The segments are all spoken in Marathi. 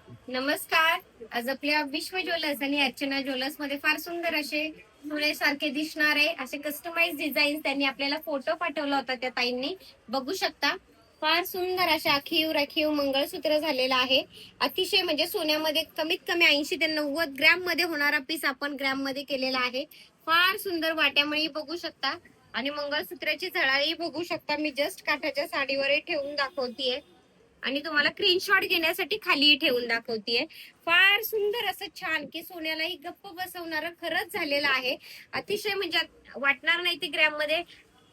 नमस्कार. आज आपल्या विश्व ज्वेलर्स आणि अर्चना ज्वेलर्स मध्ये फार सुंदर असे सारखे दिसणारे असे कस्टमाइज डिझाईन त्यांनी आपल्याला फोटो पाठवला होता त्या ताईंनी. बघू शकता फार सुंदर अशा आखीव राखीव मंगळसूत्र झालेला आहे. अतिशय म्हणजे सोन्यामध्ये कमीत कमी 80 ते 90 ग्रॅम मध्ये होणारा पीस आपण ग्रॅम मध्ये केलेला आहे. फार सुंदर वाट्यामळी बघू शकता आणि मंगळसूत्राची झळाळी बघू शकता. मी जस्ट काठाच्या साडीवर ठेवून दाखवतीये आणि तुम्हाला स्क्रीनशॉट घेण्यासाठी खाली ठेवून दाखवतीये. फार सुंदर असं छान की सोन्यालाही गप्प बसवणारं खरंच झालेलं आहे. अतिशय म्हणजे वाटणार नाही ते ग्रॅम मध्ये.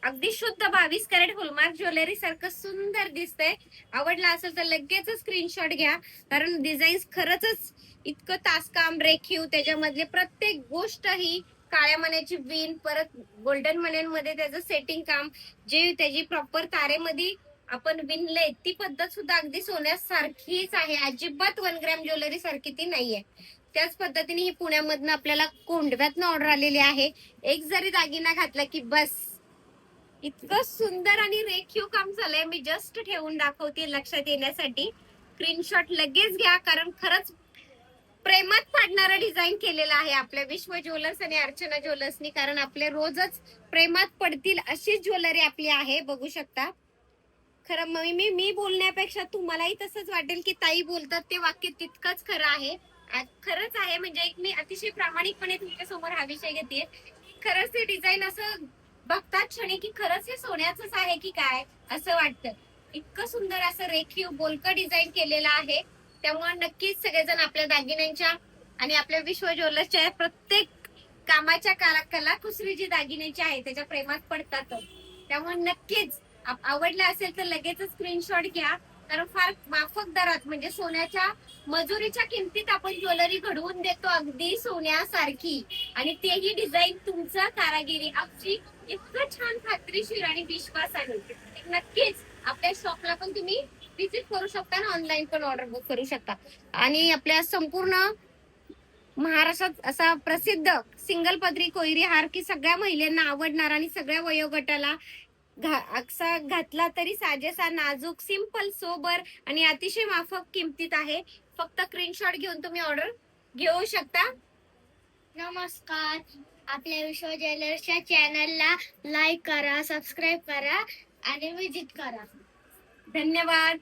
अगदी शुद्ध 22 कॅरेट होलमार्क ज्वेलरी सारखं सुंदर दिसतंय. आवडला असेल तर लगेच स्क्रीनशॉट घ्या, कारण डिझाईन खरंच इतकं तासकाम रेखीव, त्याच्यामधले प्रत्येक गोष्ट ही काळ्या मण्याची विण, परत गोल्डन मण्यांमध्ये त्याचं सेटिंग काम, जे त्याची प्रॉपर तारेमध्ये आपण विणले ती पद्धत सुद्धा अगदी सोन्यासारखीच आहे. अजिबात 1 ग्रॅम ज्वेलरी सारखी ती नाहीये. त्याच पद्धतीने ही पुण्यामधनं आपल्याला कोंडव्यातनं ऑर्डर आलेली आहे. एक जरी दागिना घातला की बस, इतकं सुंदर आणि रेखीव काम झालंय. मी जस्ट ठेवून दाखवते लक्षात येण्यासाठी. स्क्रीनशॉट लगेच घ्या, कारण खरंच प्रेमात पाडणारा डिझाईन केलेला आहे आपल्या विश्व ज्वेलर्स आणि अर्चना ज्वेलर्सनी. कारण आपले रोजच प्रेमात पडतील अशी ज्वेलरी आपली आहे. बघू शकता. खरं मी बोलण्यापेक्षा तुम्हालाही तसंच वाटेल की ताई बोलतात ते वाक्य तितकंच खरं आहे. खरंच आहे. म्हणजे एक मी अतिशय प्रामाणिकपणे तुमच्या समोर हा विषय घेते. खरंच ते डिझाईन असं बघतात क्षणी की खरंच हे सोन्याचंच आहे की काय असं वाटतं. इतकं सुंदर असं रेखीव बोलकं डिझाईन केलेलं आहे. त्यामुळे नक्कीच सगळेजण आपल्या दागिन्यांच्या आणि आपल्या विश्व ज्वेलर्सच्या प्रत्येक कामाच्या कलाकुसरी जी दागिन्याची आहे त्याच्या प्रेमात पडतात. त्यामुळे नक्कीच आवडलं असेल तर लगेच स्क्रीनशॉट घ्या, कारण फार माफक दरात म्हणजे सोन्याच्या मजुरीच्या किमतीत आपण ज्वेलरी घडवून देतो, अगदी सोन्यासारखी. आणि तेही डिझाईन तुमचं कारागिरी आमची इतकं छान खात्रीशीर आणि विश्वासाने. नक्कीच आपल्या शॉपला पण तुम्ही विजिट करू शकता आणि ऑनलाईन पण ऑर्डर बुक करू शकता. आणि आपल्या संपूर्ण महाराष्ट्रात असा प्रसिद्ध सिंगल पदरी कोयरी हार की सगळ्या महिलांना आवडणार आणि सगळ्या वयोगटाला असा घातला तरी साजेसा, नाजूक, सिंपल, सोबर आणि अतिशय माफक किमतीत आहे. फक्त स्क्रीनशॉट घेऊन तुम्ही ऑर्डर घेऊ शकता. नमस्कार. आपल्या विश्व ज्वेलर्सच्या चॅनलला लाईक करा, सबस्क्राईब करा आणि विजिट करा. धन्यवाद.